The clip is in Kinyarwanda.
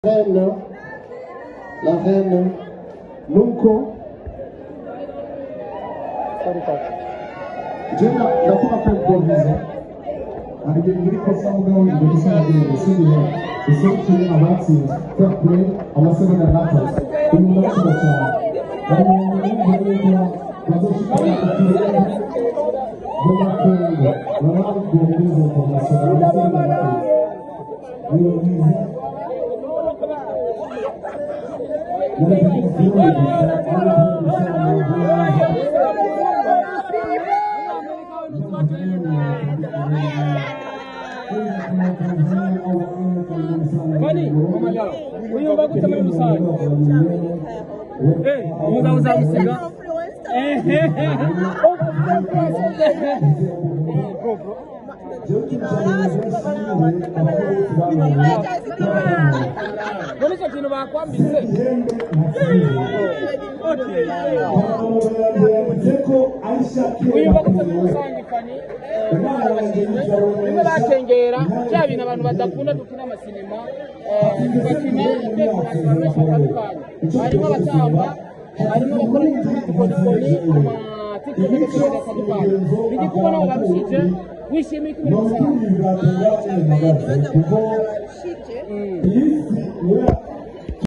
La reine, Lunko. Jenna, nakuwa pepo visa. Aligiri kwa sababu gani ndisana ndio sisi sisi ni abati kwa play amasema na nata. Kuna mtu cha. bakengera cya bintu abantu badakunda dukina amasinema bakina harimo abatamba harimo abakora ubukorikori bigi kubona ngo barushije wishimiye ko ibintu